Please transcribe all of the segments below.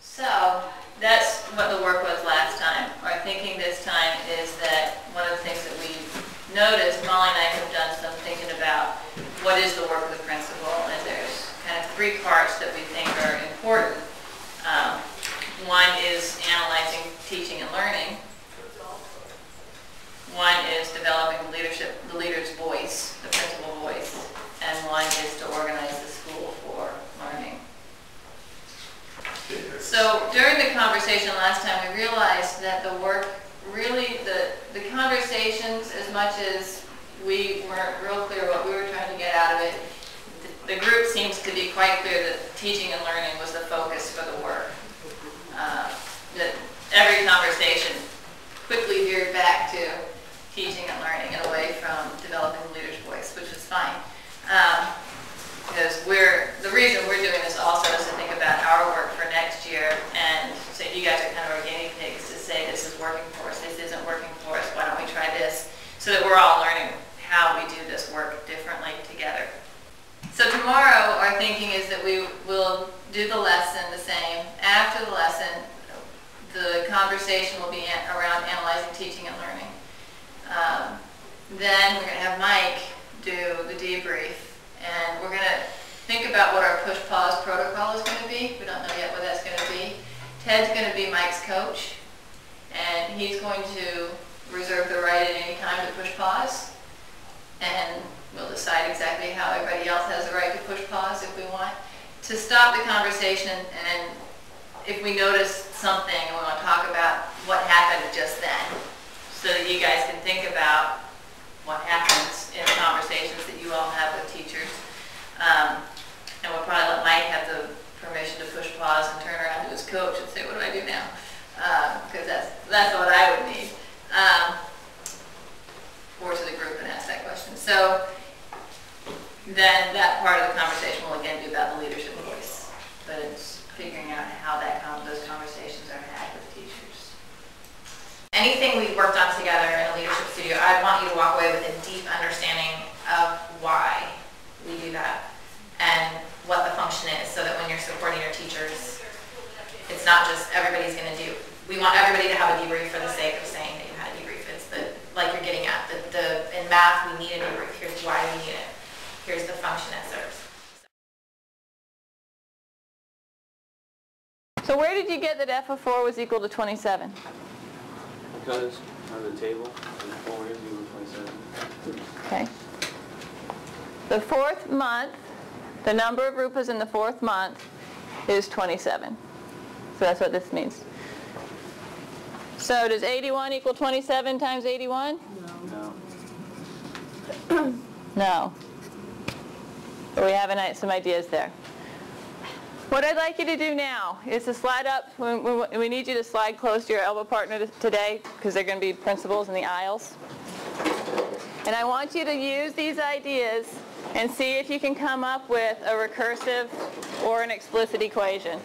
So that's what the work was last time. Our thinking this time is that one of the things that we noticed, Molly and I have done some thinking about what is the work of the principal, and there's kind of three parts that we think are important. One is analyzing teaching and learning. One is developing the leader's voice, the principal voice, and one is to organize the school for learning. So during the conversation last time, we realized that the work really, the conversations, as much as we weren't real clear what we were trying to get out of it, the group seems to be quite clear that teaching and learning was the focus for the work. That every conversation quickly veered back to teaching and learning and away from developing the leader's voice, which is fine. Because the reason we're doing this also is to think about our work for next year, and so you guys are kind of our guinea pigs to say this is working for us, this isn't working for us, why don't we try this, so that we're all learning how we do this work differently together. So tomorrow our thinking is that we will do the lesson the same. After the lesson, the conversation will be around analyzing teaching and learning. Then we're going to have Mike do the debrief, and we're going to think about what our push-pause protocol is going to be. We don't know yet what that's going to be. Ted's going to be Mike's coach, and he's going to reserve the right at any time to push pause, and we'll decide exactly how everybody else has the right to push pause if we want. To stop the conversation, and if we notice something and we want to talk about what happened just then, so that you guys can think about what happens in the conversations that you all have with teachers. And we'll probably let Mike have the permission to push pause and turn around to his coach and say, what do I do now? Because that's what I would need. Or to the group and ask that question. So then that part of the conversation will again be about the leadership voice. But it's figuring out how those conversations are had with teachers. Anything we worked on together in a leadership studio, I want you to walk away with a deep understanding of why we do that and what the function is, so that when you're supporting your teachers, it's not just everybody's going to do. We want everybody to have a debrief for the sake of saying that you had a debrief. It's like you're getting at, in math we need a debrief. Here's why we need it. Here's the function it serves. So where did you get that f of 4 was equal to 27? Because on the table, 4 is equal to 27. Okay. The fourth month, the number of rupees in the fourth month is 27. So that's what this means. So does 81 equal 27 times 81? No. No. But we have some ideas there. What I'd like you to do now is to slide up. We need you to slide close to your elbow partner today, because they're going to be principals in the aisles. And I want you to use these ideas and see if you can come up with a recursive or an explicit equation.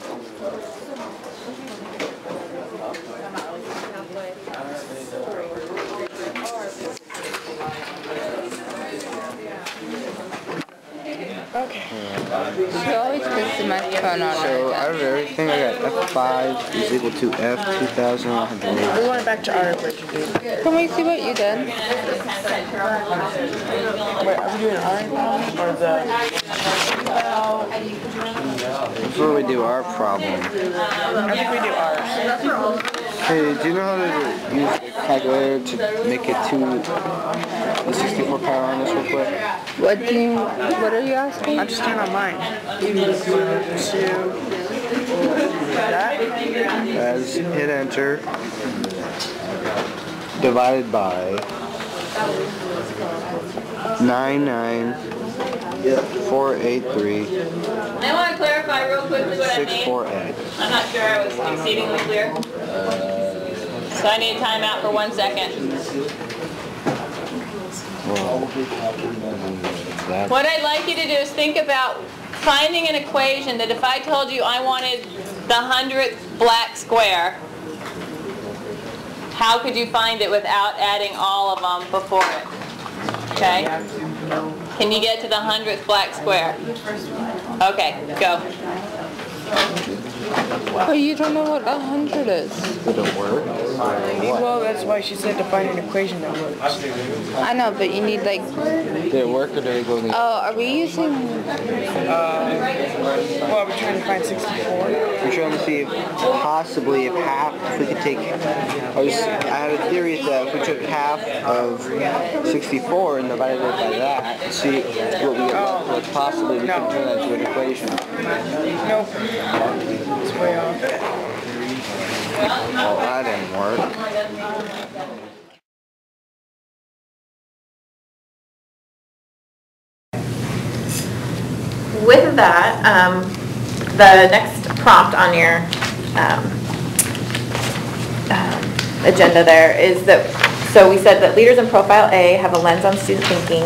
Okay. So always puts the microphone on. So out of everything, I got F5 is equal to F 2100. We went back to our original. Can we see what you did? Wait, are we doing our or the? Before we do our problem. I think we do ours. Hey, do you know how to use the calculator to make it to the 64 power on this real quick? What are you asking? I'm just doing on mine. That. As hit enter, divided by 99483. I want to clarify real quickly what I mean. 648. I'm not sure I was exceedingly clear. So I need a timeout for 1 second. What I'd like you to do is think about finding an equation that if I told you I wanted the 100th black square, how could you find it without adding all of them before it? Okay? Can you get to the 100th black square? Okay, go. But you don't know what 100 is. Did it work? Well, that's why she said to find an equation that works. I know, but you need like... Did it work or did it go in the... Oh, are we using... Well, we're trying to find 64. We're trying to see if possibly if we could take... I had a theory that if we took half of 64 and divided it by that, see what we what possibly we could turn that into an equation. Nope. It's way off. Well, that didn't work. With that, the next prompt on your agenda there is that, so we said that leaders in Profile A have a lens on student thinking,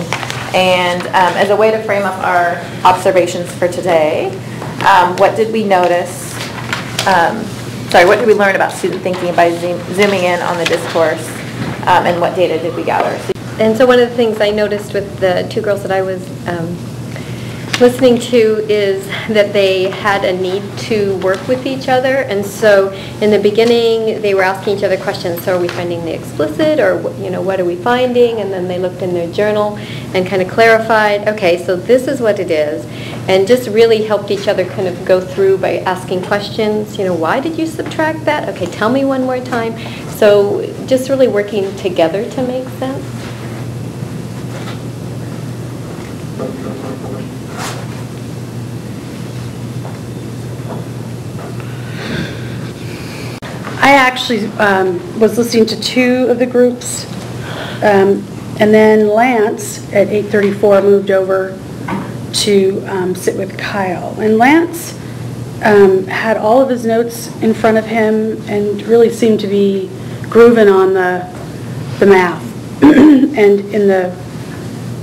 and as a way to frame up our observations for today, what did we notice, what did we learn about student thinking by zooming in on the discourse, and what data did we gather? And so one of the things I noticed with the two girls that I was listening to is that they had a need to work with each other, and so in the beginning they were asking each other questions. So are we finding the explicit, or what are we finding? And then they looked in their journal and kind of clarified, okay, so this is what it is, and just really helped each other kind of go through by asking questions. Why did you subtract that? Okay, tell me one more time. So just really working together to make sense. I actually was listening to two of the groups, and then Lance at 8:34 moved over to sit with Kyle. And Lance had all of his notes in front of him and really seemed to be grooving on the math. And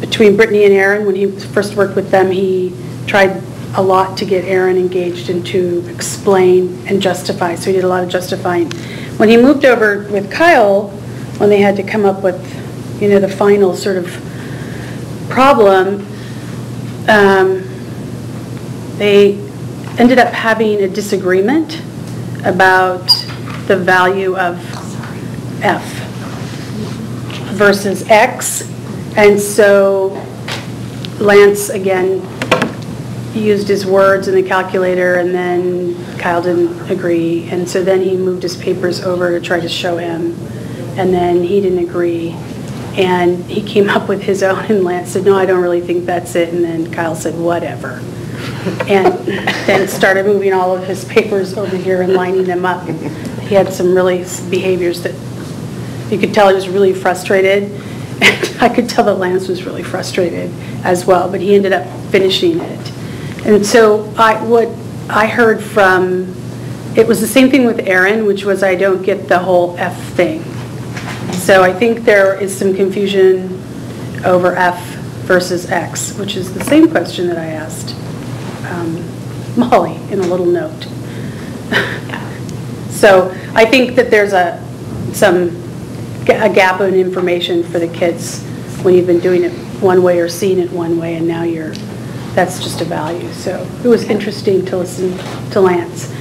between Brittany and Aaron, when he first worked with them, he tried a lot to get Aaron engaged and to explain and justify, so he did a lot of justifying. When he moved over with Kyle, when they had to come up with, the final sort of problem, they ended up having a disagreement about the value of F versus X, and so Lance, again, used his words in the calculator, and then Kyle didn't agree, and so then he moved his papers over to try to show him, and then he didn't agree, and he came up with his own, and Lance said, no, I don't really think that's it, and then Kyle said, whatever, and then started moving all of his papers over here and lining them up. He had some really behaviors that you could tell he was really frustrated, and I could tell that Lance was really frustrated as well, but he ended up finishing it. And so what I heard from, it was the same thing with Aaron, which was I don't get the whole F thing. So I think there is some confusion over F versus X, which is the same question that I asked Molly in a little note. So I think that there's a gap in information for the kids when you've been doing it one way or seeing it one way, and now that's just a value. So it was interesting to listen to Lance.